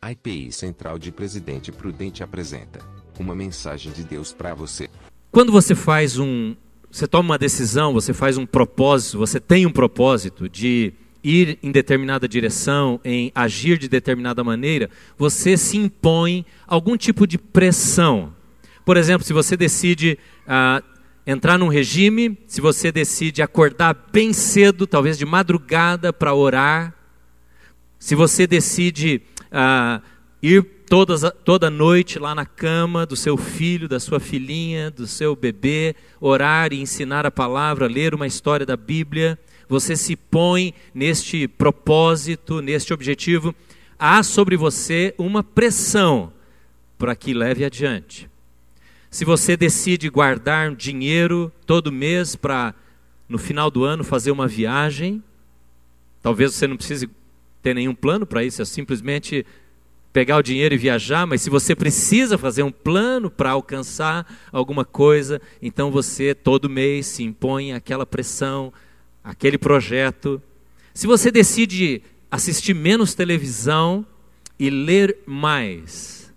A IPI Central de Presidente Prudente apresenta uma mensagem de Deus para você. Quando você você toma uma decisão, você faz um propósito, você tem um propósito de ir em determinada direção, em agir de determinada maneira, você se impõe algum tipo de pressão. Por exemplo, se você decide entrar num regime, se você decide acordar bem cedo, talvez de madrugada para orar, se você decide ir toda noite lá na cama do seu filho, da sua filhinha, do seu bebê, orar e ensinar a palavra, ler uma história da Bíblia, você se põe neste propósito, neste objetivo, há sobre você uma pressão para que leve adiante. Se você decide guardar dinheiro todo mês para, no final do ano, fazer uma viagem, talvez você não precise ter nenhum plano para isso, é simplesmente pegar o dinheiro e viajar, mas se você precisa fazer um plano para alcançar alguma coisa, então você todo mês se impõe aquela pressão, aquele projeto. Se você decide assistir menos televisão e ler mais,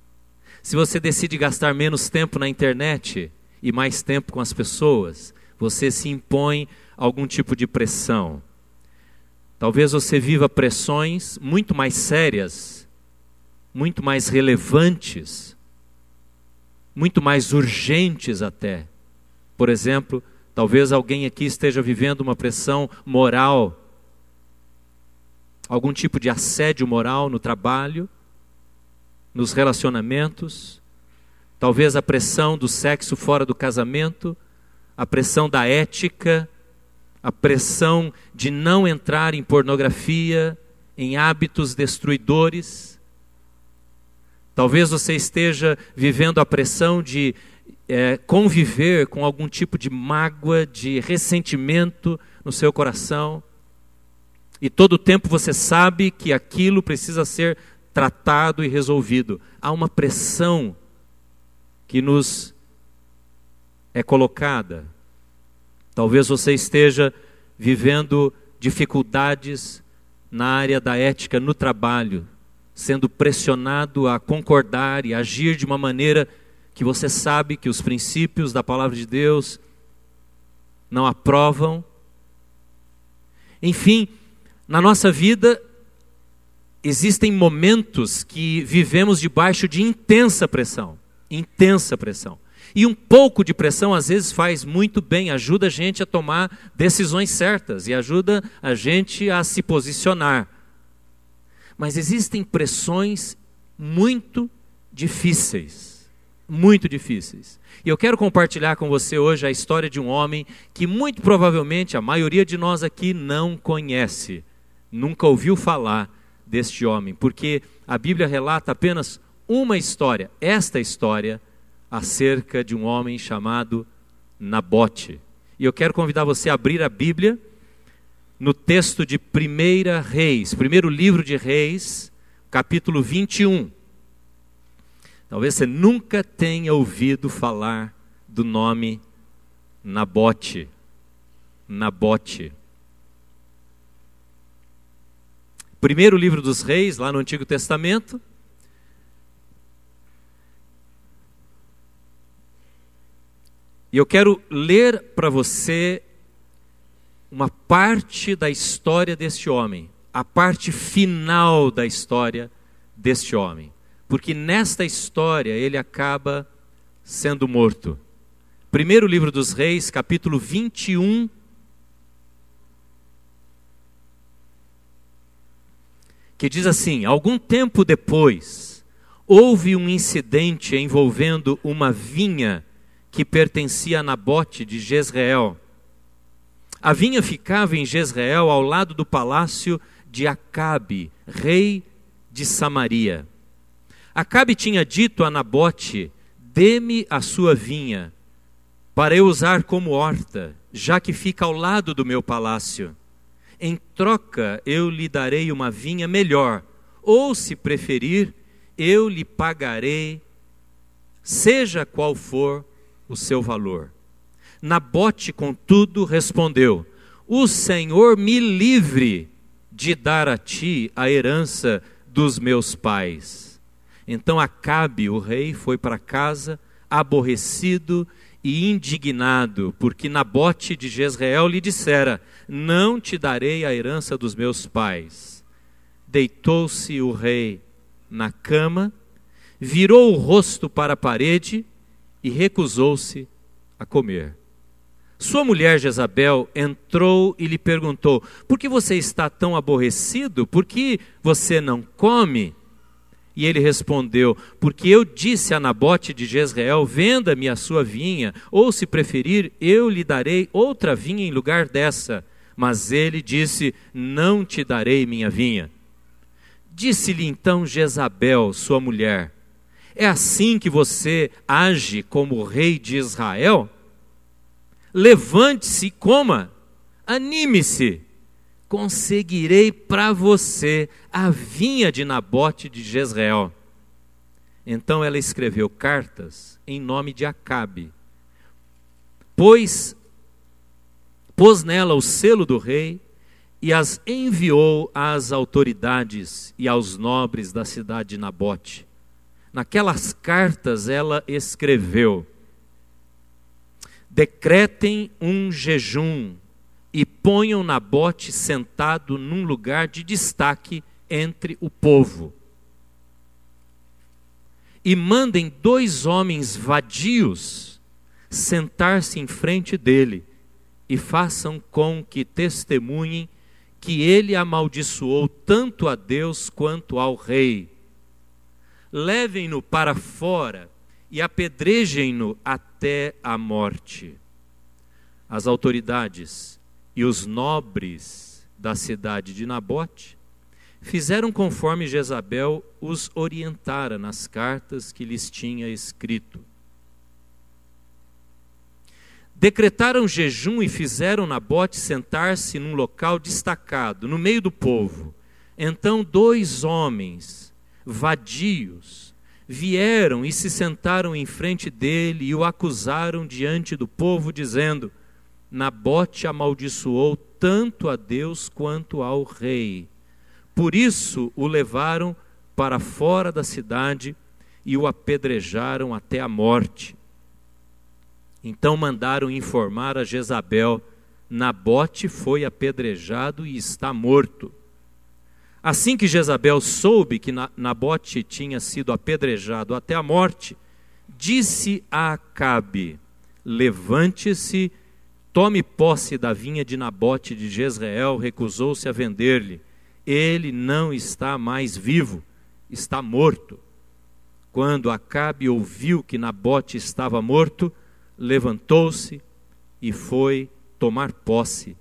se você decide gastar menos tempo na internet e mais tempo com as pessoas, você se impõe algum tipo de pressão. Talvez você viva pressões muito mais sérias, muito mais relevantes, muito mais urgentes até. Por exemplo, talvez alguém aqui esteja vivendo uma pressão moral, algum tipo de assédio moral no trabalho, nos relacionamentos, talvez a pressão do sexo fora do casamento, a pressão da ética, a pressão de não entrar em pornografia, em hábitos destruidores. Talvez você esteja vivendo a pressão de conviver com algum tipo de mágoa, de ressentimento no seu coração. E todo o tempo você sabe que aquilo precisa ser tratado e resolvido. Há uma pressão que nos é colocada. Talvez você esteja vivendo dificuldades na área da ética no trabalho, sendo pressionado a concordar e agir de uma maneira que você sabe que os princípios da palavra de Deus não aprovam. Enfim, na nossa vida existem momentos que vivemos debaixo de intensa pressão. E um pouco de pressão às vezes faz muito bem, ajuda a gente a tomar decisões certas e ajuda a gente a se posicionar. Mas existem pressões muito difíceis. E eu quero compartilhar com você hoje a história de um homem que muito provavelmente a maioria de nós aqui não conhece, nunca ouviu falar deste homem, porque a Bíblia relata apenas uma história, esta história, acerca de um homem chamado Nabote. E eu quero convidar você a abrir a Bíblia no texto de 1 Reis, primeiro livro de Reis, capítulo 21. Talvez você nunca tenha ouvido falar do nome Nabote. Primeiro livro dos Reis, lá no Antigo Testamento. E eu quero ler para você uma parte da história deste homem, a parte final da história deste homem. Porque nesta história ele acaba sendo morto. Primeiro livro dos Reis, capítulo 21. Que diz assim: algum tempo depois, houve um incidente envolvendo uma vinha que pertencia a Nabote de Jezreel. A vinha ficava em Jezreel, ao lado do palácio de Acabe, rei de Samaria. Acabe tinha dito a Nabote: dê-me a sua vinha, para eu usar como horta, já que fica ao lado do meu palácio. Em troca, eu lhe darei uma vinha melhor, ou, se preferir, eu lhe pagarei, seja qual for o seu valor. Nabote, contudo, respondeu: o Senhor me livre de dar a ti a herança dos meus pais. Então Acabe, o rei, foi para casa, aborrecido e indignado, porque Nabote de Jezreel lhe dissera: não te darei a herança dos meus pais. Deitou-se o rei na cama, virou o rosto para a parede e recusou-se a comer. Sua mulher Jezabel entrou e lhe perguntou: por que você está tão aborrecido? Por que você não come? E ele respondeu: porque eu disse a Nabote de Jezreel: venda-me a sua vinha, ou se preferir, eu lhe darei outra vinha em lugar dessa. Mas ele disse: não te darei minha vinha. Disse-lhe então Jezabel, sua mulher: é assim que você age como rei de Israel? Levante-se e coma, anime-se, conseguirei para você a vinha de Nabote de Jezreel. Então ela escreveu cartas em nome de Acabe, pôs nela o selo do rei e as enviou às autoridades e aos nobres da cidade de Nabote. Naquelas cartas ela escreveu: decretem um jejum e ponham Nabote sentado num lugar de destaque entre o povo. E mandem 2 homens vadios sentar-se em frente dele e façam com que testemunhem que ele amaldiçoou tanto a Deus quanto ao rei. Levem-no para fora e apedrejem-no até a morte. As autoridades e os nobres da cidade de Nabote fizeram conforme Jezabel os orientara nas cartas que lhes tinha escrito. Decretaram jejum e fizeram Nabote sentar-se num local destacado, no meio do povo. Então 2 homens vadios vieram e se sentaram em frente dele e o acusaram diante do povo, dizendo: Nabote amaldiçoou tanto a Deus quanto ao rei. Por isso o levaram para fora da cidade e o apedrejaram até a morte. Então mandaram informar a Jezabel: Nabote foi apedrejado e está morto. Assim que Jezabel soube que Nabote tinha sido apedrejado até a morte, disse a Acabe: levante-se, tome posse da vinha de Nabote de Jezreel. Recusou-se a vender-lhe. Ele não está mais vivo, está morto. Quando Acabe ouviu que Nabote estava morto, levantou-se e foi tomar posse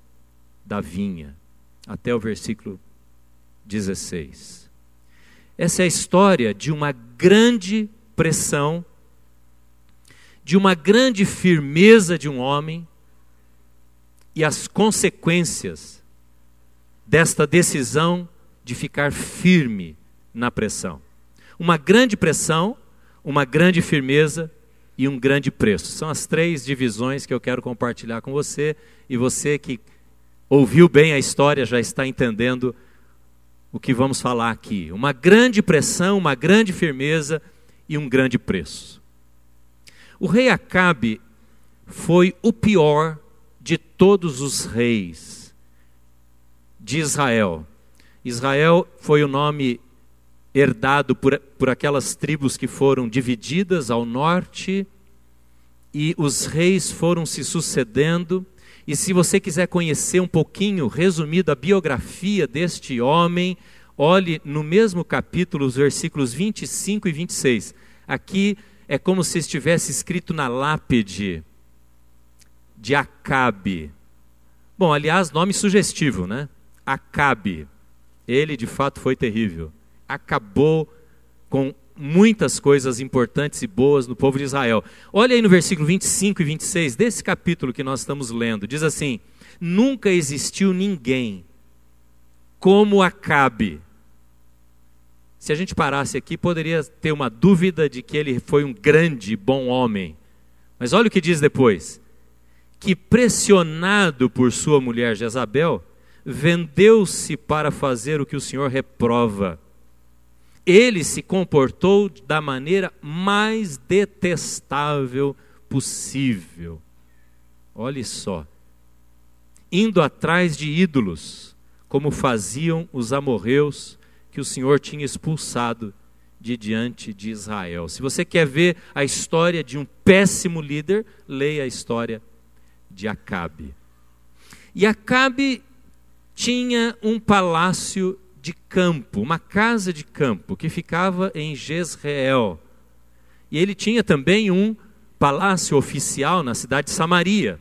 da vinha. Até o versículo 16. Essa é a história de uma grande pressão, de uma grande firmeza de um homem e as consequências desta decisão de ficar firme na pressão. Uma grande pressão, uma grande firmeza e um grande preço. São as 3 divisões que eu quero compartilhar com você, e você que ouviu bem a história já está entendendo o que vamos falar aqui. Uma grande pressão, uma grande firmeza e um grande preço. O rei Acabe foi o pior de todos os reis de Israel. Israel foi o nome herdado por aquelas tribos que foram divididas ao norte, e os reis foram se sucedendo. E se você quiser conhecer um pouquinho, resumido, a biografia deste homem, olhe no mesmo capítulo, os versículos 25 e 26. Aqui é como se estivesse escrito na lápide de Acabe. Bom, aliás, nome sugestivo, né? Acabe. Ele de fato foi terrível. Acabou com muitas coisas importantes e boas no povo de Israel. Olha aí no versículo 25 e 26 desse capítulo que nós estamos lendo. Diz assim: nunca existiu ninguém como Acabe. Se a gente parasse aqui, poderia ter uma dúvida de que ele foi um grande, bom homem. Mas olha o que diz depois: que pressionado por sua mulher Jezabel, vendeu-se para fazer o que o Senhor reprova. Ele se comportou da maneira mais detestável possível. Olhe só. Indo atrás de ídolos, como faziam os amorreus que o Senhor tinha expulsado de diante de Israel. Se você quer ver a história de um péssimo líder, leia a história de Acabe. E Acabe tinha um palácio de campo, uma casa de campo, que ficava em Jezreel. E ele tinha também um palácio oficial na cidade de Samaria.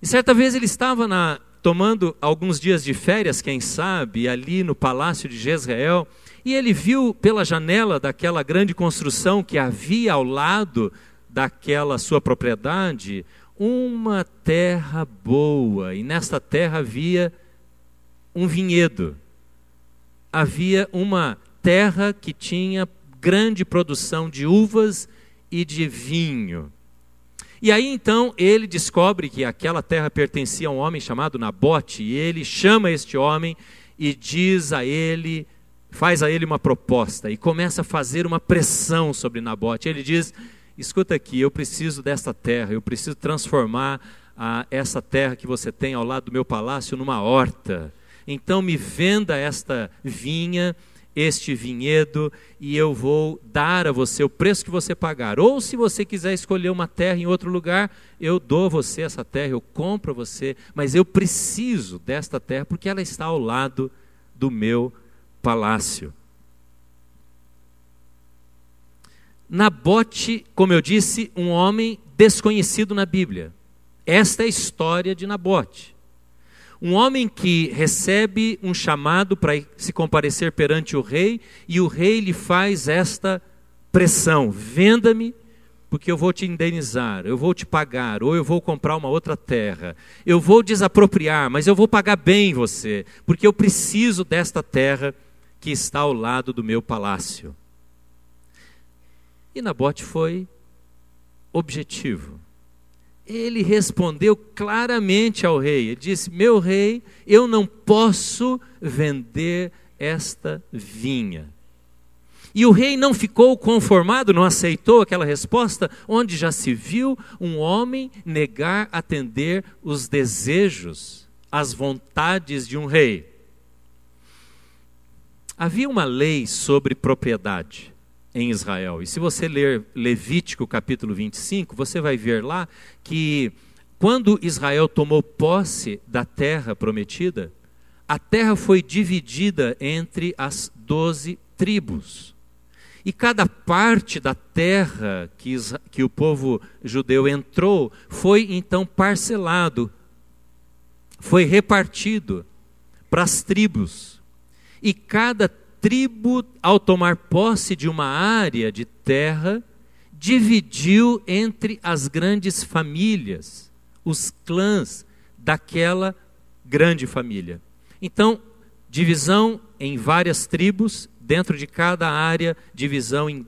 E certa vez ele estava tomando alguns dias de férias, quem sabe, ali no palácio de Jezreel, e ele viu pela janela daquela grande construção que havia ao lado daquela sua propriedade, uma terra boa, e nesta terra havia um vinhedo. Havia uma terra que tinha grande produção de uvas e de vinho. E aí então ele descobre que aquela terra pertencia a um homem chamado Nabote, e ele chama este homem e diz a ele, faz a ele uma proposta, e começa a fazer uma pressão sobre Nabote. Ele diz: escuta aqui, eu preciso desta terra, eu preciso transformar essa terra que você tem ao lado do meu palácio numa horta. Então me venda esta vinha, este vinhedo, e eu vou dar a você o preço que você pagar. Ou se você quiser escolher uma terra em outro lugar, eu dou a você essa terra, eu compro a você, mas eu preciso desta terra porque ela está ao lado do meu palácio. Nabote, como eu disse, um homem desconhecido na Bíblia. Esta é a história de Nabote. Um homem que recebe um chamado para se comparecer perante o rei, e o rei lhe faz esta pressão: venda-me, porque eu vou te indenizar, eu vou te pagar, ou eu vou comprar uma outra terra, eu vou desapropriar, mas eu vou pagar bem você, porque eu preciso desta terra que está ao lado do meu palácio. E Nabote foi objetivo. Ele respondeu claramente ao rei. Ele disse: meu rei, eu não posso vender esta vinha. E o rei não ficou conformado, não aceitou aquela resposta, onde já se viu um homem negar atender os desejos, as vontades de um rei. Havia uma lei sobre propriedade em Israel. E se você ler Levítico capítulo 25, você vai ver lá que quando Israel tomou posse da terra prometida, a terra foi dividida entre as 12 tribos. E cada parte da terra que o povo judeu entrou foi então parcelado, foi repartido para as tribos. E cada tribo, ao tomar posse de uma área de terra, dividiu entre as grandes famílias, os clãs daquela grande família. Então, divisão em várias tribos, dentro de cada área, divisão em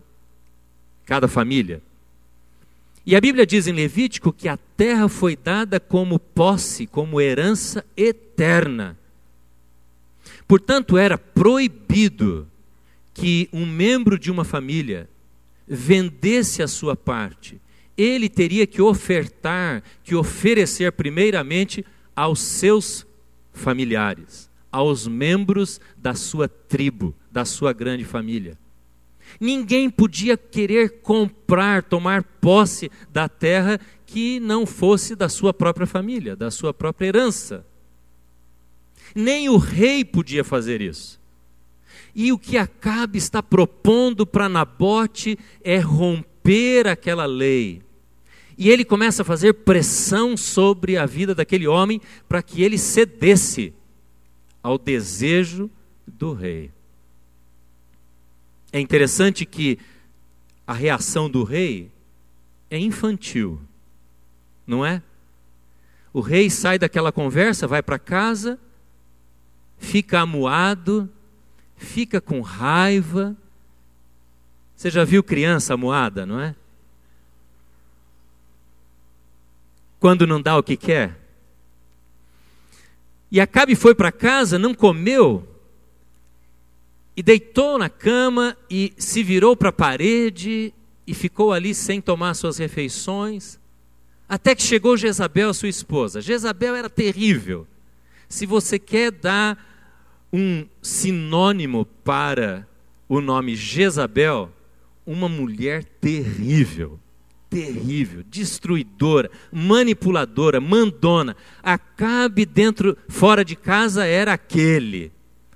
cada família. E a Bíblia diz em Levítico que a terra foi dada como posse, como herança eterna. Portanto, era proibido que um membro de uma família vendesse a sua parte. Ele teria que ofertar, que oferecer primeiramente aos seus familiares, aos membros da sua tribo, da sua grande família. Ninguém podia querer comprar, tomar posse da terra que não fosse da sua própria família, da sua própria herança. Nem o rei podia fazer isso. E o que Acabe está propondo para Nabote é romper aquela lei. E ele começa a fazer pressão sobre a vida daquele homem para que ele cedesse ao desejo do rei. É interessante que a reação do rei é infantil, não é? O rei sai daquela conversa, vai para casa, fica amuado, fica com raiva. Você já viu criança amuada, não é? Quando não dá o que quer. E Acabe foi para casa, não comeu, e deitou na cama e se virou para a parede e ficou ali sem tomar suas refeições, até que chegou Jezabel, sua esposa. Jezabel era terrível. Se você quer dar um sinônimo para o nome Jezabel, uma mulher terrível, terrível, destruidora, manipuladora, mandona. Acabe fora de casa era aquele,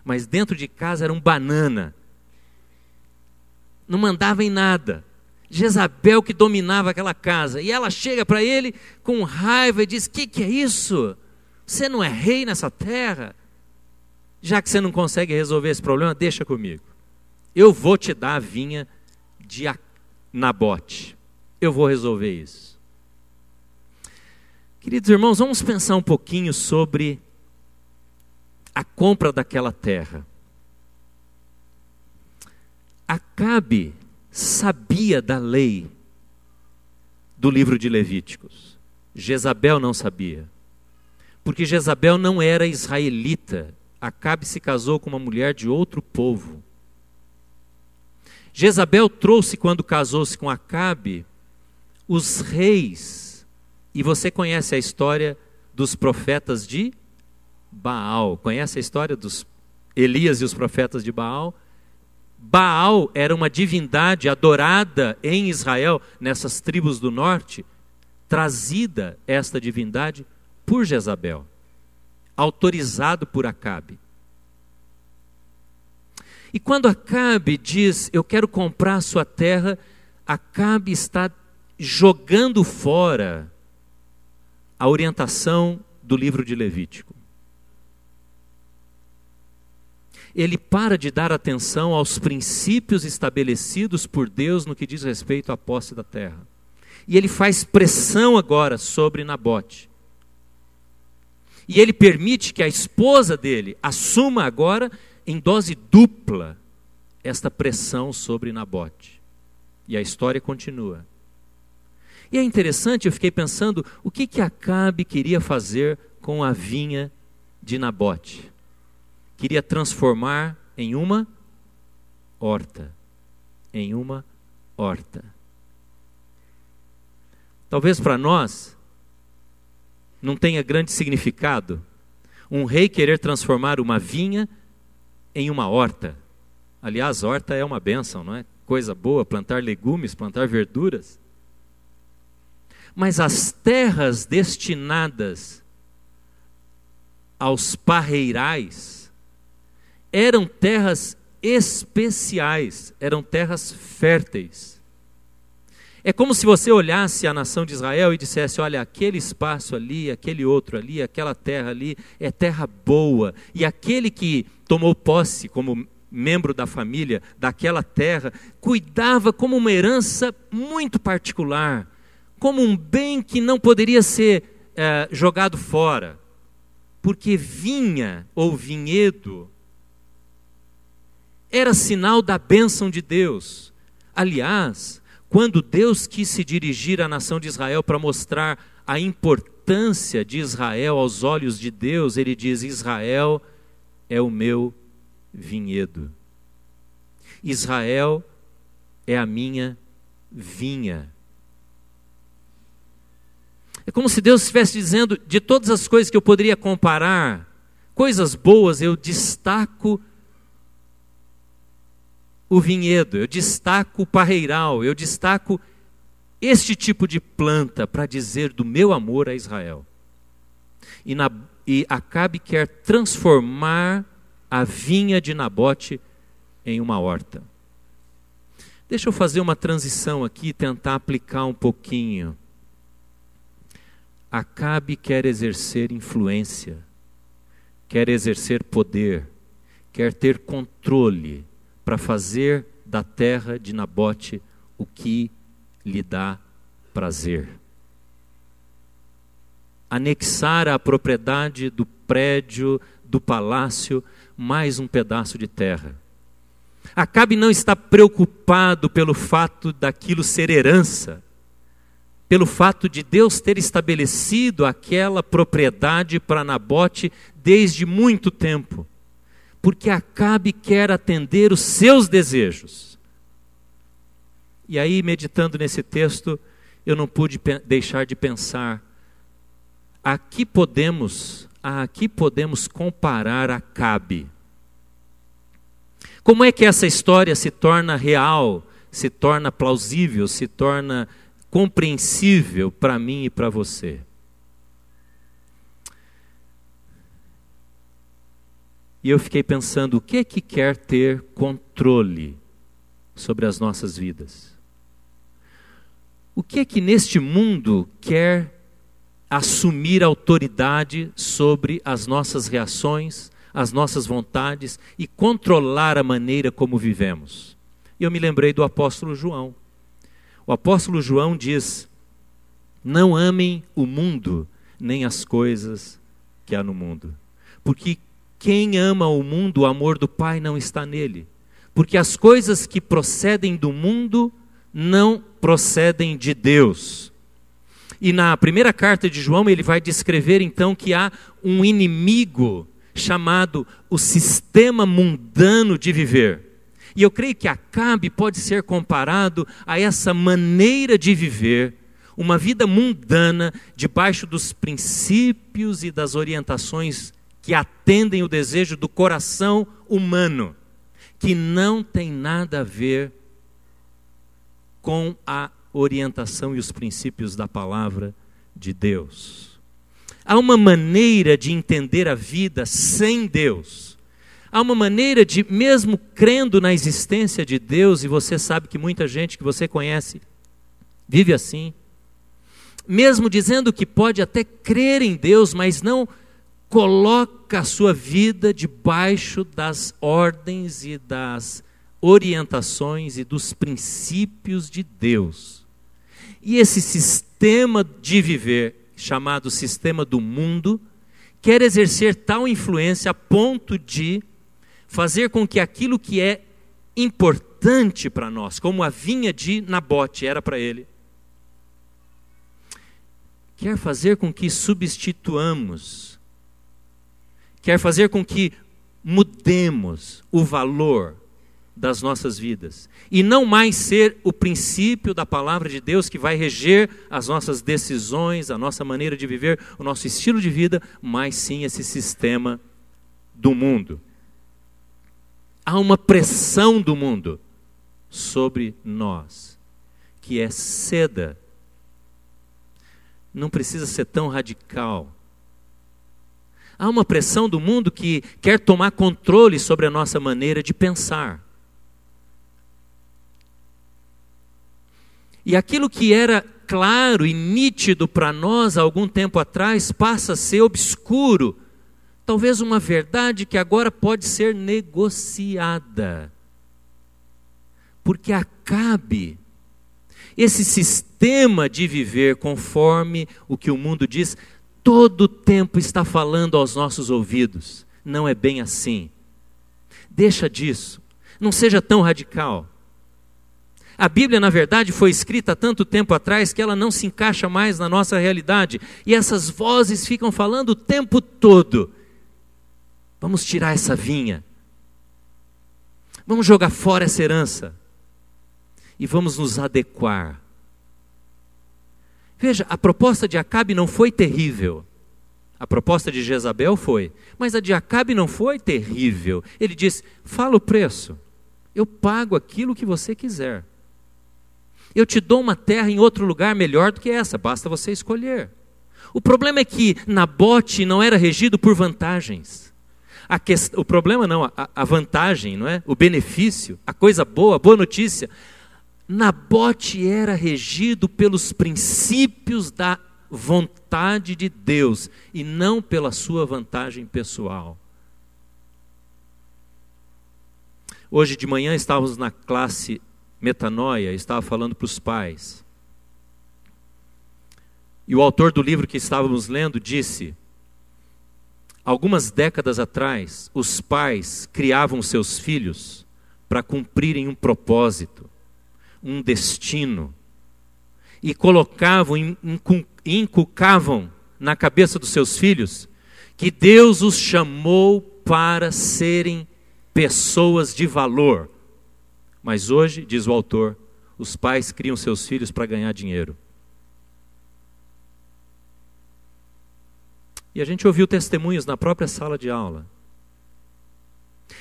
mas dentro de casa era um banana. Não mandava em nada. Jezabel que dominava aquela casa. E ela chega para ele com raiva e diz: que é isso? Você não é rei nessa terra? Já que você não consegue resolver esse problema, deixa comigo. Eu vou te dar a vinha de Nabote. Eu vou resolver isso. Queridos irmãos, vamos pensar um pouquinho sobre a compra daquela terra. Acabe sabia da lei do livro de Levíticos. Jezabel não sabia. Porque Jezabel não era israelita. Acabe se casou com uma mulher de outro povo. Jezabel trouxe, quando casou-se com Acabe, os reis. E você conhece a história dos profetas de Baal. Conhece a história dos Elias e os profetas de Baal? Baal era uma divindade adorada em Israel, nessas tribos do norte, trazida esta divindade por Jezabel, autorizado por Acabe. E quando Acabe diz: eu quero comprar a sua terra, Acabe está jogando fora a orientação do livro de Levítico. Ele para de dar atenção aos princípios estabelecidos por Deus no que diz respeito à posse da terra. E ele faz pressão agora sobre Nabote. E ele permite que a esposa dele assuma agora, em dose dupla, esta pressão sobre Nabote. E a história continua. E é interessante, eu fiquei pensando, o que Acabe queria fazer com a vinha de Nabote? Queria transformar em uma horta. Em uma horta. Talvez para nós não tenha grande significado um rei querer transformar uma vinha em uma horta. Aliás, horta é uma bênção, não é? Coisa boa, plantar legumes, plantar verduras. Mas as terras destinadas aos parreirais eram terras especiais, eram terras férteis. É como se você olhasse a nação de Israel e dissesse: olha, aquele espaço ali, aquele outro ali, aquela terra ali, é terra boa. E aquele que tomou posse como membro da família daquela terra, cuidava como uma herança muito particular, como um bem que não poderia ser jogado fora. Porque vinha ou vinhedo era sinal da bênção de Deus. Aliás, quando Deus quis se dirigir à nação de Israel para mostrar a importância de Israel aos olhos de Deus, ele diz: Israel é o meu vinhedo. Israel é a minha vinha. É como se Deus estivesse dizendo: de todas as coisas que eu poderia comparar, coisas boas, eu destaco o vinhedo, eu destaco o parreiral, eu destaco este tipo de planta para dizer do meu amor a Israel. E Acabe quer transformar a vinha de Nabote em uma horta. Deixa eu fazer uma transição aqui e tentar aplicar um pouquinho. Acabe quer exercer influência, quer exercer poder, quer ter controle para fazer da terra de Nabote o que lhe dá prazer. Anexar à propriedade do prédio, do palácio, mais um pedaço de terra. Acabe não está preocupado pelo fato daquilo ser herança, pelo fato de Deus ter estabelecido aquela propriedade para Nabote desde muito tempo. porque Acabe quer atender os seus desejos. E aí, meditando nesse texto, eu não pude deixar de pensar, a que podemos comparar Acabe? Como é que essa história se torna real, se torna plausível, se torna compreensível para mim e para você? E eu fiquei pensando, o que é que quer ter controle sobre as nossas vidas? O que é que neste mundo quer assumir autoridade sobre as nossas reações, as nossas vontades e controlar a maneira como vivemos? E eu me lembrei do apóstolo João. O apóstolo João diz, não amem o mundo, nem as coisas que há no mundo. Porque quem ama o mundo, o amor do Pai não está nele. Porque as coisas que procedem do mundo não procedem de Deus. E na primeira carta de João, ele vai descrever então que há um inimigo chamado o sistema mundano de viver. E eu creio que Acabe pode ser comparado a essa maneira de viver, uma vida mundana, debaixo dos princípios e das orientações que atendem o desejo do coração humano, que não tem nada a ver com a orientação e os princípios da palavra de Deus. Há uma maneira de entender a vida sem Deus. Há uma maneira de, mesmo crendo na existência de Deus, e você sabe que muita gente que você conhece vive assim, mesmo dizendo que pode até crer em Deus, mas não coloca a sua vida debaixo das ordens e das orientações e dos princípios de Deus. E esse sistema de viver, chamado sistema do mundo, quer exercer tal influência a ponto de fazer com que aquilo que é importante para nós, como a vinha de Nabote era para ele, quer fazer com que substituamos, quer fazer com que mudemos o valor das nossas vidas, e não mais ser o princípio da palavra de Deus que vai reger as nossas decisões, a nossa maneira de viver, o nosso estilo de vida, mas sim esse sistema do mundo. Há uma pressão do mundo sobre nós, que é ceda. Não precisa ser tão radical. Há uma pressão do mundo que quer tomar controle sobre a nossa maneira de pensar. E aquilo que era claro e nítido para nós há algum tempo atrás passa a ser obscuro. Talvez uma verdade que agora pode ser negociada. Porque Acabe, esse sistema de viver conforme o que o mundo diz, todo o tempo está falando aos nossos ouvidos. Não é bem assim. Deixa disso. Não seja tão radical. A Bíblia, na verdade, foi escrita há tanto tempo atrás que ela não se encaixa mais na nossa realidade. E essas vozes ficam falando o tempo todo. Vamos tirar essa vinha. Vamos jogar fora essa herança. E vamos nos adequar. Veja, a proposta de Acabe não foi terrível. A proposta de Jezabel foi. Mas a de Acabe não foi terrível. Ele disse, fala o preço. Eu pago aquilo que você quiser. Eu te dou uma terra em outro lugar melhor do que essa, basta você escolher. O problema é que Nabote não era regido por vantagens. O problema não, a vantagem, não é? O benefício, a coisa boa, a boa notícia. Nabote era regido pelos princípios da vontade de Deus e não pela sua vantagem pessoal. Hoje de manhã estávamos na classe Metanoia, estava falando para os pais. E o autor do livro que estávamos lendo disse, algumas décadas atrás, os pais criavam seus filhos para cumprirem um propósito, um destino, e colocavam, inculcavam na cabeça dos seus filhos que Deus os chamou para serem pessoas de valor. Mas hoje, diz o autor, os pais criam seus filhos para ganhar dinheiro. E a gente ouviu testemunhos na própria sala de aula.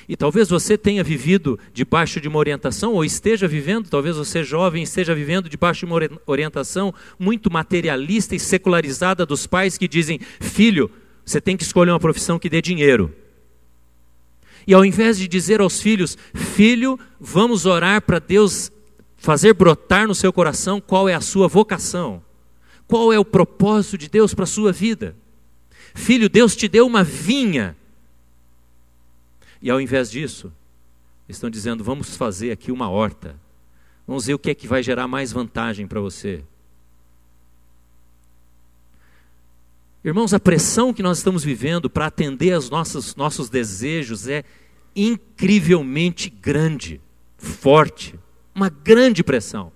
E talvez você tenha vivido debaixo de uma orientação, ou esteja vivendo, talvez você jovem esteja vivendo debaixo de uma orientação muito materialista e secularizada dos pais que dizem: filho, você tem que escolher uma profissão que dê dinheiro. E ao invés de dizer aos filhos: filho, vamos orar para Deus fazer brotar no seu coração qual é a sua vocação, qual é o propósito de Deus para a sua vida. Filho, Deus te deu uma vinha. E ao invés disso, estão dizendo: vamos fazer aqui uma horta. Vamos ver o que é que vai gerar mais vantagem para você. Irmãos, a pressão que nós estamos vivendo para atender aos nossos desejos é incrivelmente grande, forte, uma grande pressão.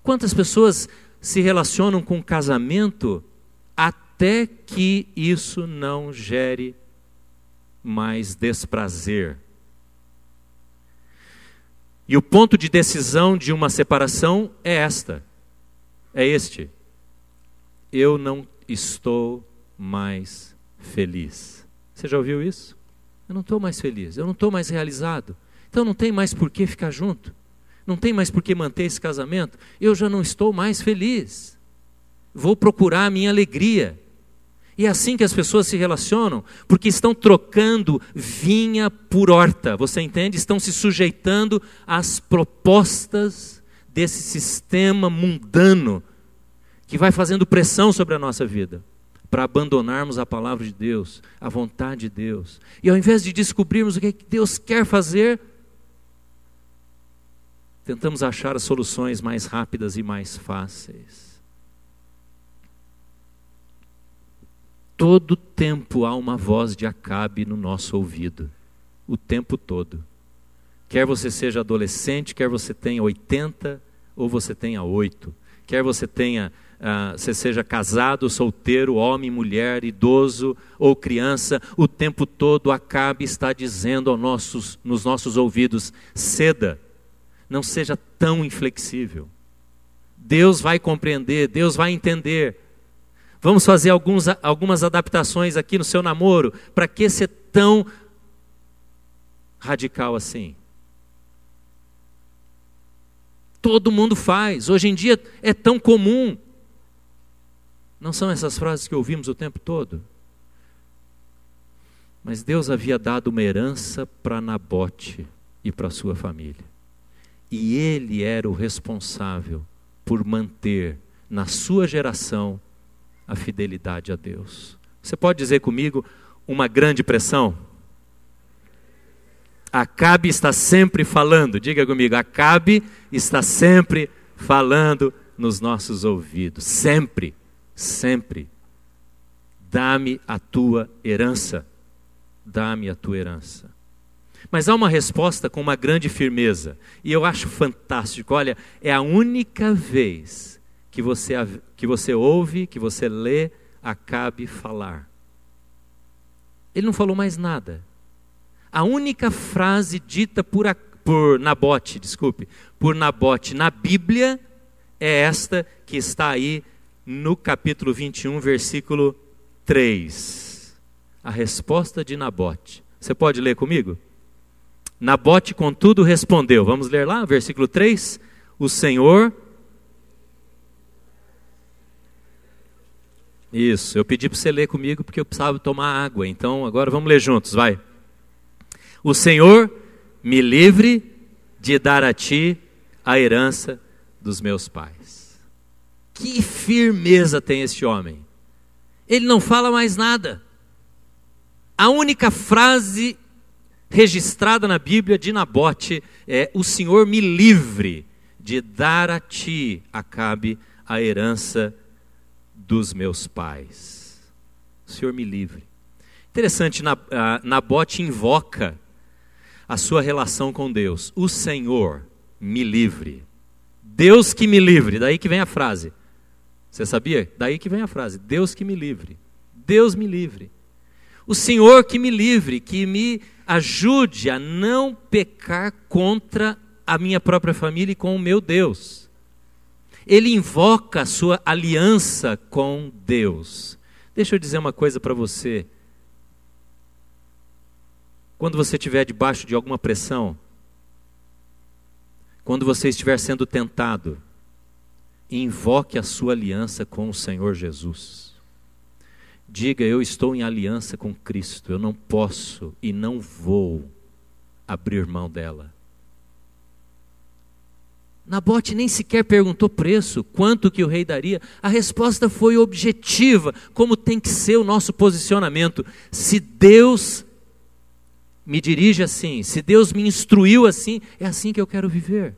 Quantas pessoas se relacionam com o casamento até que isso não gere mais desprazer? E o ponto de decisão de uma separação é este: eu não estou mais feliz. Você já ouviu isso? Eu não estou mais feliz, eu não estou mais realizado. Então não tem mais por que ficar junto. Não tem mais por que manter esse casamento. Eu já não estou mais feliz. Vou procurar a minha alegria. E é assim que as pessoas se relacionam, porque estão trocando vinha por horta. Você entende? Estão se sujeitando às propostas desse sistema mundano que vai fazendo pressão sobre a nossa vida, para abandonarmos a palavra de Deus, a vontade de Deus. E ao invés de descobrirmos o que Deus quer fazer, tentamos achar as soluções mais rápidas e mais fáceis. Todo tempo há uma voz de Acabe no nosso ouvido, o tempo todo. Quer você seja adolescente, quer você tenha 80 ou você tenha 8, quer você seja casado, solteiro, homem, mulher, idoso ou criança, o tempo todo Acabe está dizendo nos nossos ouvidos: ceda, não seja tão inflexível. Deus vai compreender, Deus vai entender. Vamos fazer algumas adaptações aqui no seu namoro. Para que ser tão radical assim? Todo mundo faz. Hoje em dia é tão comum. Não são essas frases que ouvimos o tempo todo? Mas Deus havia dado uma herança para Nabote e para sua família. E ele era o responsável por manter na sua geração a fidelidade a Deus. Você pode dizer comigo: uma grande pressão? Acabe está sempre falando, diga comigo: Acabe está sempre falando nos nossos ouvidos, sempre, sempre. Dá-me a tua herança, dá-me a tua herança. Mas há uma resposta com uma grande firmeza, e eu acho fantástico. Olha, é a única vez que você ouve, que você lê Acabe falar. Ele não falou mais nada. A única frase dita por Nabote na Bíblia é esta que está aí no capítulo 21, versículo 3. A resposta de Nabote. Você pode ler comigo? Nabote, contudo, respondeu. Vamos ler lá, versículo 3. O Senhor... Isso, eu pedi para você ler comigo porque eu precisava tomar água. Então agora vamos ler juntos, vai. O Senhor me livre de dar a ti a herança dos meus pais. Que firmeza tem este homem. Ele não fala mais nada. A única frase registrada na Bíblia de Nabote é: o Senhor me livre de dar a ti, Acabe, a herança dos meus pais. O Senhor me livre. Interessante, Nabote invoca a sua relação com Deus. O Senhor me livre. Deus que me livre. Daí que vem a frase. Você sabia? Daí que vem a frase. Deus que me livre. Deus me livre. O Senhor que me livre, que me ajude a não pecar contra a minha própria família e com o meu Deus. Ele invoca a sua aliança com Deus. Deixa eu dizer uma coisa para você. Quando você estiver debaixo de alguma pressão, quando você estiver sendo tentado, invoque a sua aliança com o Senhor Jesus. Diga: eu estou em aliança com Cristo, eu não posso e não vou abrir mão dela. Nabote nem sequer perguntou preço, quanto que o rei daria. A resposta foi objetiva, como tem que ser o nosso posicionamento. Se Deus me dirige assim, se Deus me instruiu assim, é assim que eu quero viver.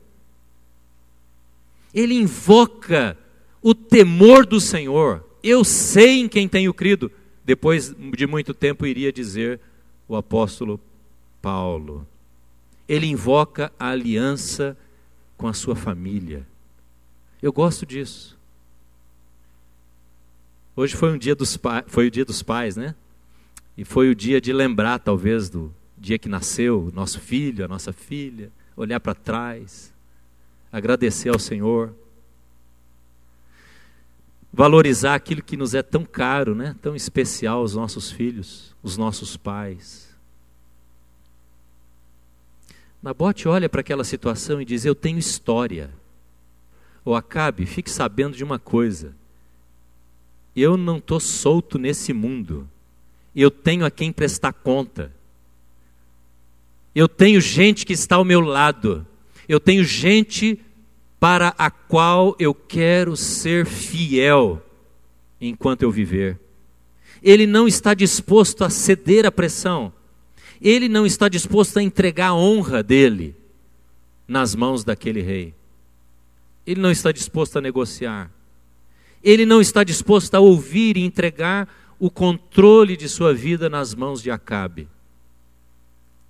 Ele invoca o temor do Senhor. Eu sei em quem tenho crido. Depois de muito tempo iria dizer o apóstolo Paulo. Ele invoca a aliança com a sua família. Eu gosto disso. Hoje foi o dia dos pais, né? E foi o dia de lembrar, talvez, do dia que nasceu o nosso filho, a nossa filha, olhar para trás, agradecer ao Senhor, valorizar aquilo que nos é tão caro, né? Tão especial, os nossos filhos, os nossos pais. Nabote olha para aquela situação e diz: eu tenho história. Ô Acabe, fique sabendo de uma coisa. Eu não estou solto nesse mundo. Eu tenho a quem prestar conta. Eu tenho gente que está ao meu lado. Eu tenho gente para a qual eu quero ser fiel enquanto eu viver. Ele não está disposto a ceder à pressão. Ele não está disposto a entregar a honra dele nas mãos daquele rei. Ele não está disposto a negociar. Ele não está disposto a ouvir e entregar o controle de sua vida nas mãos de Acabe.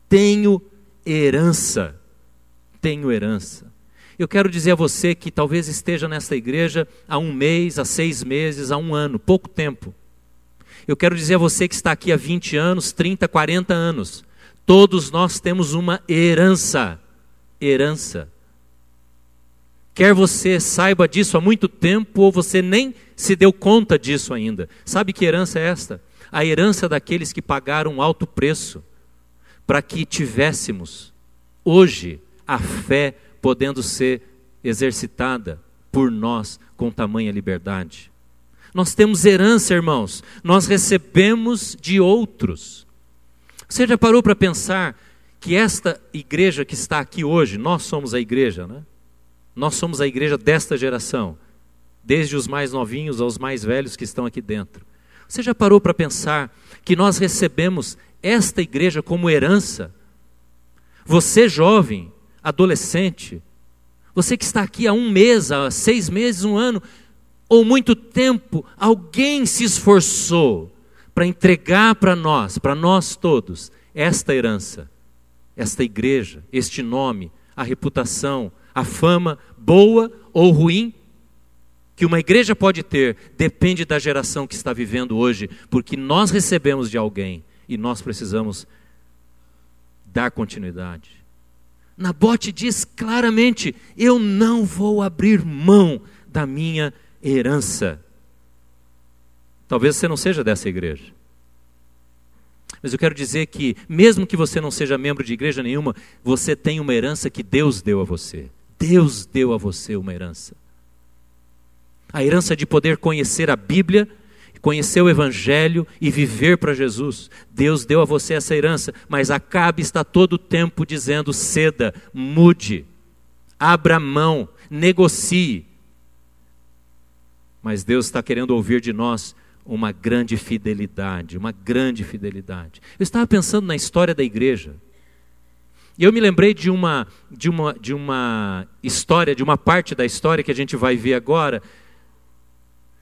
Tenho herança. Tenho herança. Eu quero dizer a você que talvez esteja nesta igreja há 1 mês, há 6 meses, há 1 ano, pouco tempo. Eu quero dizer a você que está aqui há 20 anos, 30, 40 anos. Todos nós temos uma herança. Herança. Quer você saiba disso há muito tempo ou você nem se deu conta disso ainda. Sabe que herança é esta? A herança daqueles que pagaram um alto preço para que tivéssemos hoje a fé podendo ser exercitada por nós com tamanha liberdade. Nós temos herança, irmãos. Nós recebemos de outros. Você já parou para pensar que esta igreja que está aqui hoje, nós somos a igreja, né? Nós somos a igreja desta geração, desde os mais novinhos aos mais velhos que estão aqui dentro. Você já parou para pensar que nós recebemos esta igreja como herança? Você jovem, adolescente, você que está aqui há 1 mês, há 6 meses, 1 ano, ou muito tempo, alguém se esforçou para entregar para nós todos, esta herança, esta igreja, este nome, a reputação, a fama, boa ou ruim, que uma igreja pode ter, depende da geração que está vivendo hoje, porque nós recebemos de alguém e nós precisamos dar continuidade. Nabote diz claramente: eu não vou abrir mão da minha herança. Talvez você não seja dessa igreja, mas eu quero dizer que mesmo que você não seja membro de igreja nenhuma, você tem uma herança que Deus deu a você. Deus deu a você uma herança. A herança de poder conhecer a Bíblia, conhecer o Evangelho e viver para Jesus. Deus deu a você essa herança, mas Acabe está todo o tempo dizendo: ceda, mude, abra mão, negocie. Mas Deus está querendo ouvir de nós uma grande fidelidade, uma grande fidelidade. Eu estava pensando na história da igreja, e eu me lembrei de uma história, de uma parte da história que a gente vai ver agora,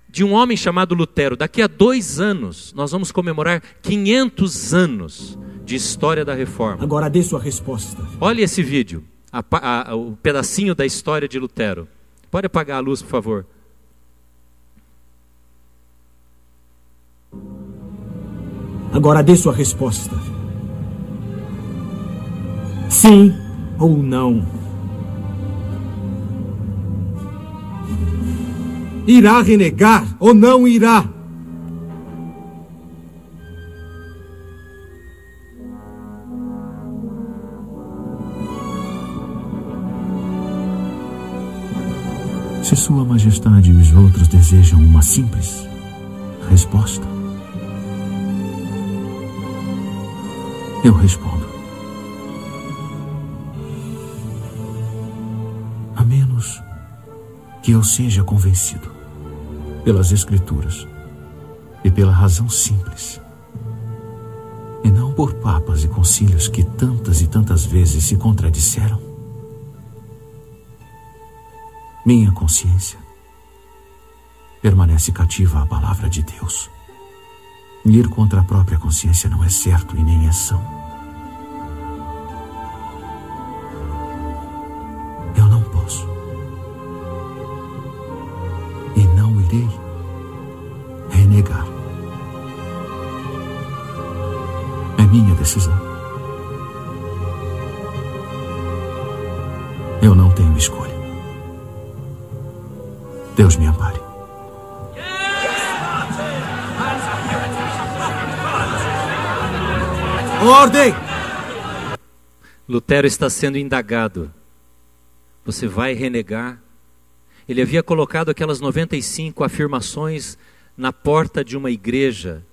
de um homem chamado Lutero. Daqui a 2 anos, nós vamos comemorar 500 anos de história da Reforma. Agora dê sua resposta. Olha esse vídeo, o pedacinho da história de Lutero. Pode apagar a luz, por favor. Agora dê sua resposta. Sim ou não? Irá renegar ou não irá? Se Sua Majestade e os outros desejam uma simples resposta, eu respondo. A menos que eu seja convencido pelas Escrituras e pela razão simples, e não por papas e concílios que tantas e tantas vezes se contradisseram, minha consciência permanece cativa à palavra de Deus. Ir contra a própria consciência não é certo e nem é são. Eu não posso e não irei renegar. É minha decisão. Eu não tenho escolha. Deus me ampare. Ordem! Lutero está sendo indagado. Você vai renegar? Ele havia colocado aquelas 95 afirmações na porta de uma igreja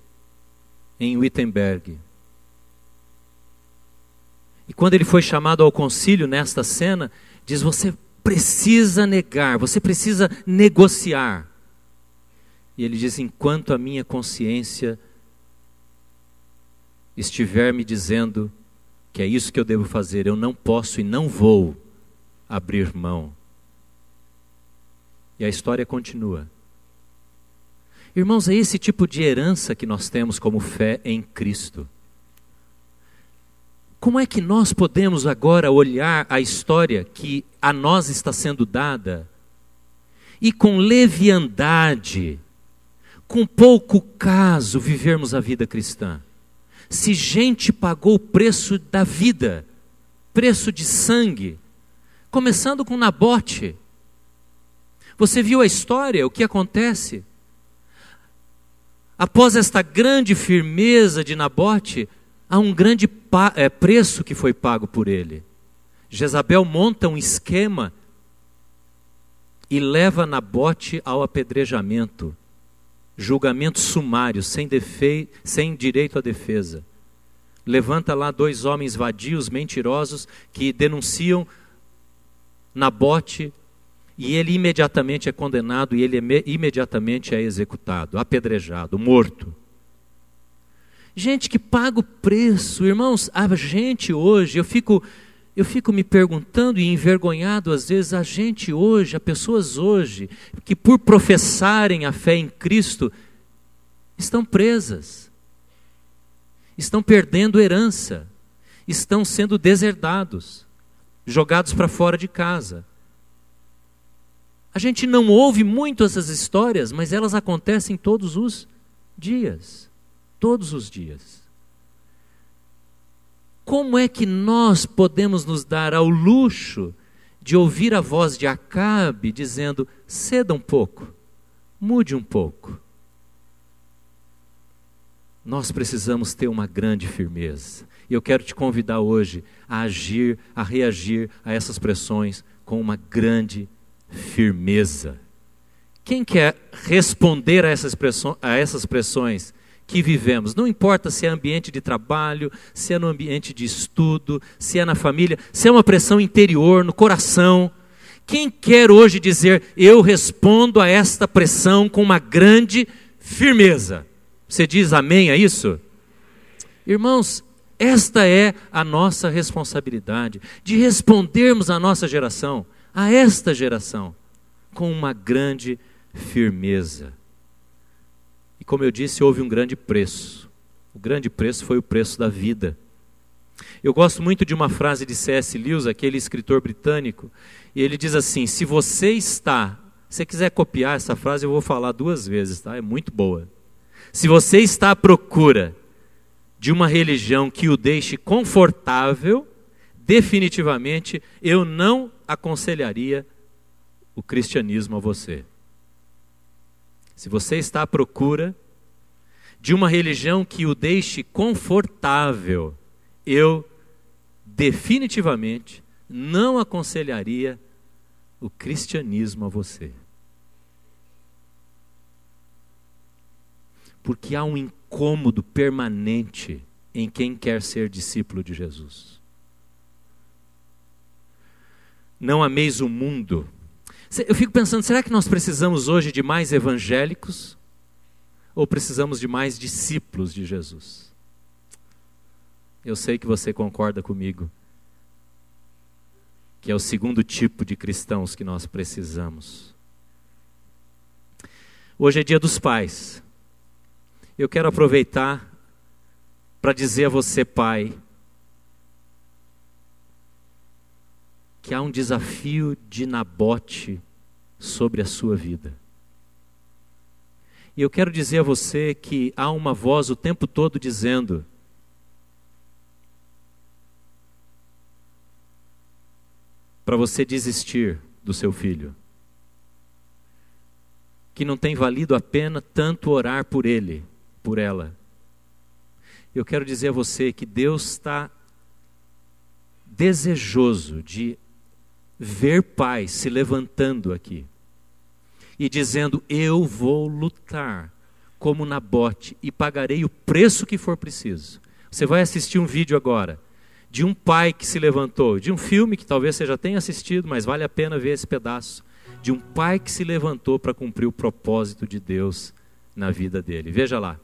em Wittenberg. E quando ele foi chamado ao concílio nesta cena, diz: você precisa negar, você precisa negociar. E ele diz: enquanto a minha consciência estiver me dizendo que é isso que eu devo fazer, eu não posso e não vou abrir mão. E a história continua. Irmãos, é esse tipo de herança que nós temos como fé em Cristo. Como é que nós podemos agora olhar a história que a nós está sendo dada e com leviandade, com pouco caso, vivermos a vida cristã? Se gente pagou o preço da vida, preço de sangue, começando com Nabote. Você viu a história, o que acontece? Após esta grande firmeza de Nabote, há um grande preço que foi pago por ele. Jezabel monta um esquema e leva Nabote ao apedrejamento. Julgamento sumário, sem direito à defesa. Levanta lá 2 homens vadios, mentirosos, que denunciam Nabote, e ele imediatamente é condenado, e ele imediatamente é executado, apedrejado, morto. Gente que paga o preço. Irmãos, a gente hoje, eu fico me perguntando e envergonhado às vezes, a gente hoje, há pessoas hoje, que por professarem a fé em Cristo, estão presas, estão perdendo herança, estão sendo deserdados, jogados para fora de casa. A gente não ouve muito essas histórias, mas elas acontecem todos os dias. Todos os dias. Como é que nós podemos nos dar ao luxo de ouvir a voz de Acabe dizendo: ceda um pouco, mude um pouco? Nós precisamos ter uma grande firmeza. E eu quero te convidar hoje a agir, a reagir a essas pressões com uma grande firmeza. Quem quer responder a essas pressões que vivemos? Não importa se é ambiente de trabalho, se é no ambiente de estudo, se é na família, se é uma pressão interior, no coração. Quem quer hoje dizer: eu respondo a esta pressão com uma grande firmeza? Você diz amém a isso? Irmãos, esta é a nossa responsabilidade, de respondermos à nossa geração, a esta geração, com uma grande firmeza. E como eu disse, houve um grande preço. O grande preço foi o preço da vida. Eu gosto muito de uma frase de C.S. Lewis, aquele escritor britânico, e ele diz assim: se você quiser copiar essa frase, eu vou falar 2 vezes, tá? É muito boa. Se você está à procura de uma religião que o deixe confortável, definitivamente eu não aconselharia o cristianismo a você. Se você está à procura de uma religião que o deixe confortável, eu definitivamente não aconselharia o cristianismo a você. Porque há um incômodo permanente em quem quer ser discípulo de Jesus. Não ameis o mundo. Eu fico pensando, será que nós precisamos hoje de mais evangélicos? Ou precisamos de mais discípulos de Jesus? Eu sei que você concorda comigo, que é o segundo tipo de cristãos que nós precisamos. Hoje é Dia dos Pais. Eu quero aproveitar para dizer a você, pai, que há um desafio de Nabote sobre a sua vida. E eu quero dizer a você que há uma voz o tempo todo dizendo: para você desistir do seu filho, que não tem valido a pena tanto orar por ele, por ela. Eu quero dizer a você que Deus está desejoso de ver pais se levantando aqui e dizendo: eu vou lutar como Nabote e pagarei o preço que for preciso. Você vai assistir um vídeo agora de um pai que se levantou, de um filme que talvez você já tenha assistido, mas vale a pena ver esse pedaço, de um pai que se levantou para cumprir o propósito de Deus na vida dele. Veja lá.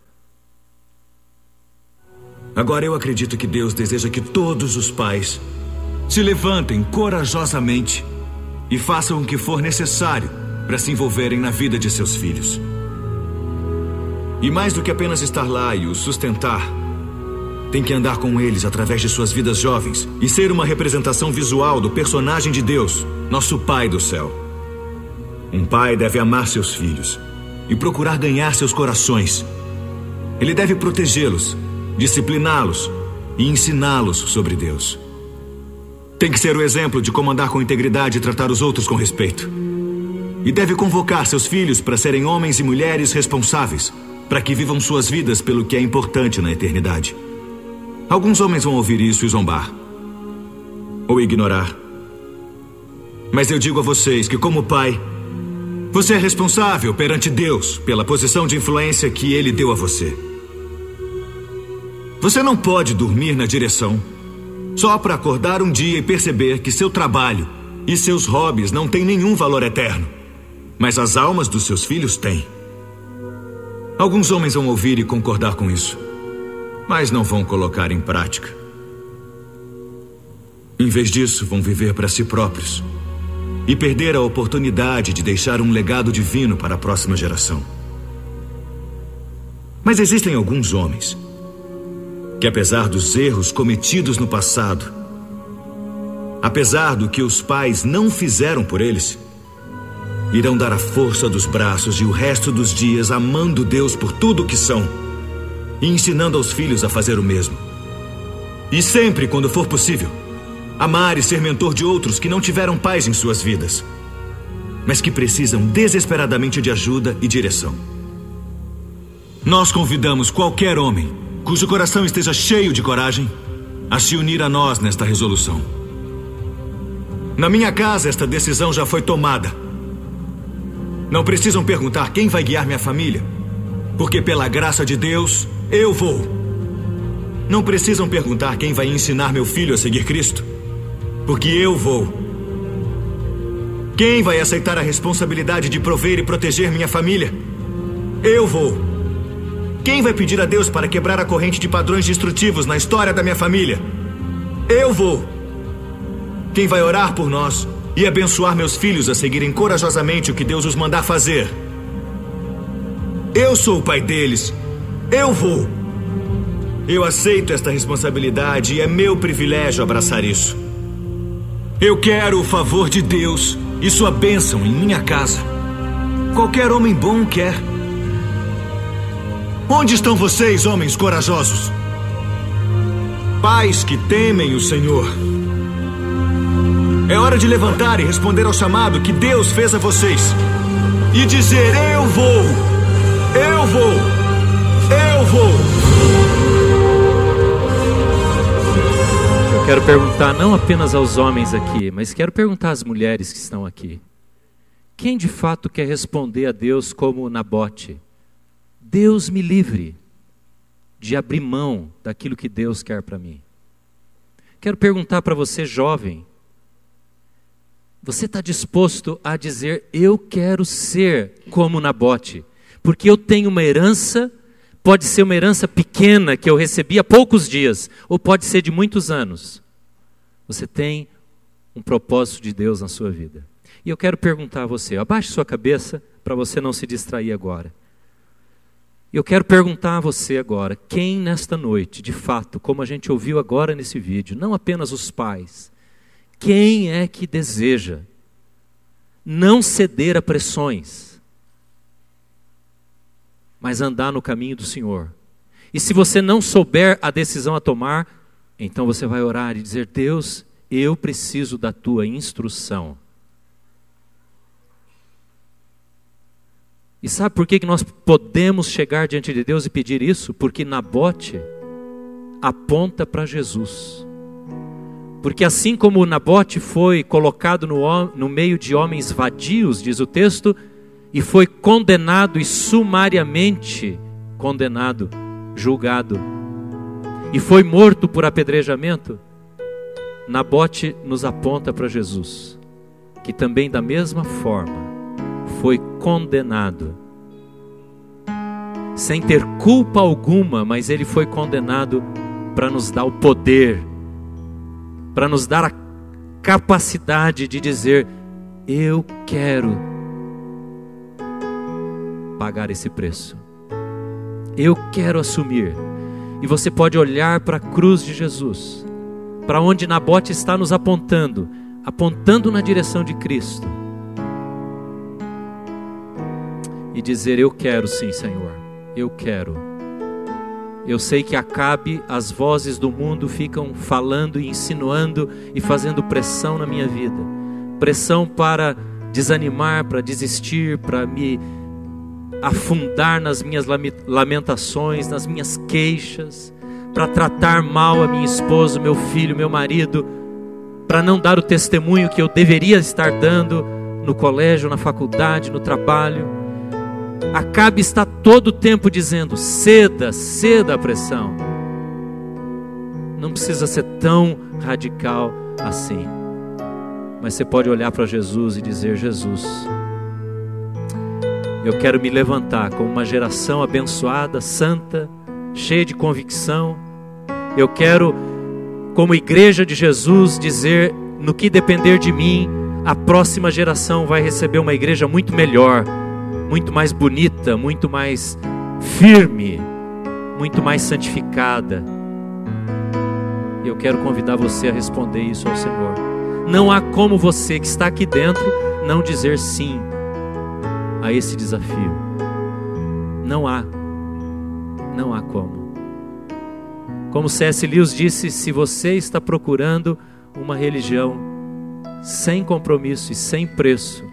Agora eu acredito que Deus deseja que todos os pais se levantem corajosamente e façam o que for necessário para se envolverem na vida de seus filhos. E mais do que apenas estar lá e os sustentar, tem que andar com eles através de suas vidas jovens e ser uma representação visual do personagem de Deus, nosso Pai do céu. Um pai deve amar seus filhos e procurar ganhar seus corações. Ele deve protegê-los, discipliná-los e ensiná-los sobre Deus. Tem que ser o exemplo de como andar com integridade e tratar os outros com respeito. E deve convocar seus filhos para serem homens e mulheres responsáveis, para que vivam suas vidas pelo que é importante na eternidade. Alguns homens vão ouvir isso e zombar, ou ignorar. Mas eu digo a vocês que, como pai, você é responsável perante Deus pela posição de influência que Ele deu a você. Você não pode dormir na direção só para acordar um dia e perceber que seu trabalho e seus hobbies não têm nenhum valor eterno, mas as almas dos seus filhos têm. Alguns homens vão ouvir e concordar com isso, mas não vão colocar em prática. Em vez disso, vão viver para si próprios e perder a oportunidade de deixar um legado divino para a próxima geração. Mas existem alguns homens que, apesar dos erros cometidos no passado, apesar do que os pais não fizeram por eles, irão dar a força dos braços e o resto dos dias amando Deus por tudo o que são e ensinando aos filhos a fazer o mesmo. E sempre, quando for possível, amar e ser mentor de outros que não tiveram paz em suas vidas, mas que precisam desesperadamente de ajuda e direção. Nós convidamos qualquer homem cujo coração esteja cheio de coragem a se unir a nós nesta resolução. Na minha casa, esta decisão já foi tomada. Não precisam perguntar quem vai guiar minha família, porque pela graça de Deus, eu vou. Não precisam perguntar quem vai ensinar meu filho a seguir Cristo, porque eu vou. Quem vai aceitar a responsabilidade de prover e proteger minha família? Eu vou. Quem vai pedir a Deus para quebrar a corrente de padrões destrutivos na história da minha família? Eu vou. Quem vai orar por nós e abençoar meus filhos a seguirem corajosamente o que Deus os mandar fazer? Eu sou o pai deles. Eu vou. Eu aceito esta responsabilidade e é meu privilégio abraçar isso. Eu quero o favor de Deus e sua bênção em minha casa. Qualquer homem bom quer. Onde estão vocês, homens corajosos? pais que temem o Senhor. É hora de levantar e responder ao chamado que Deus fez a vocês. E dizer: eu vou, eu vou, eu vou. Eu quero perguntar não apenas aos homens aqui, mas quero perguntar às mulheres que estão aqui. Quem de fato quer responder a Deus como Nabote? Deus me livre de abrir mão daquilo que Deus quer para mim. Quero perguntar para você, jovem, você está disposto a dizer: eu quero ser como Nabote, porque eu tenho uma herança, pode ser uma herança pequena que eu recebi há poucos dias, ou pode ser de muitos anos. Você tem um propósito de Deus na sua vida. E eu quero perguntar a você, abaixe sua cabeça para você não se distrair agora. Eu quero perguntar a você agora, quem nesta noite, de fato, como a gente ouviu agora nesse vídeo, não apenas os pais, quem é que deseja não ceder a pressões, mas andar no caminho do Senhor? E se você não souber a decisão a tomar, então você vai orar e dizer: Deus, eu preciso da tua instrução. E sabe por que nós podemos chegar diante de Deus e pedir isso? Porque Nabote aponta para Jesus. Porque assim como Nabote foi colocado no meio de homens vadios, diz o texto, e foi condenado e sumariamente condenado, julgado, e foi morto por apedrejamento, Nabote nos aponta para Jesus, que também da mesma forma foi condenado, sem ter culpa alguma, mas ele foi condenado para nos dar o poder, para nos dar a capacidade de dizer: eu quero pagar esse preço, eu quero assumir. E você pode olhar para a cruz de Jesus, para onde Nabote está nos apontando na direção de Cristo, e dizer: eu quero sim, Senhor, eu quero. Eu sei que Acabe, as vozes do mundo ficam falando e insinuando e fazendo pressão na minha vida. Pressão para desanimar, para desistir, para me afundar nas minhas lamentações, nas minhas queixas, para tratar mal a minha esposa, meu filho, meu marido, para não dar o testemunho que eu deveria estar dando no colégio, na faculdade, no trabalho. Acabe está todo o tempo dizendo: ceda, ceda a pressão. Não precisa ser tão radical assim. Mas você pode olhar para Jesus e dizer: Jesus, eu quero me levantar como uma geração abençoada, santa, cheia de convicção. Eu quero, como igreja de Jesus, dizer: no que depender de mim, a próxima geração vai receber uma igreja muito melhor, muito mais bonita, muito mais firme, muito mais santificada. E eu quero convidar você a responder isso ao Senhor. Não há como você que está aqui dentro não dizer sim a esse desafio. Não há como. Como C.S. Lewis disse: se você está procurando uma religião sem compromisso e sem preço,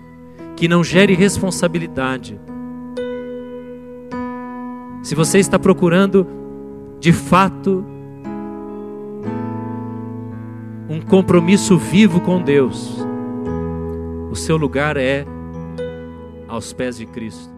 que não gere responsabilidade, se você está procurando de fato um compromisso vivo com Deus, o seu lugar é aos pés de Cristo.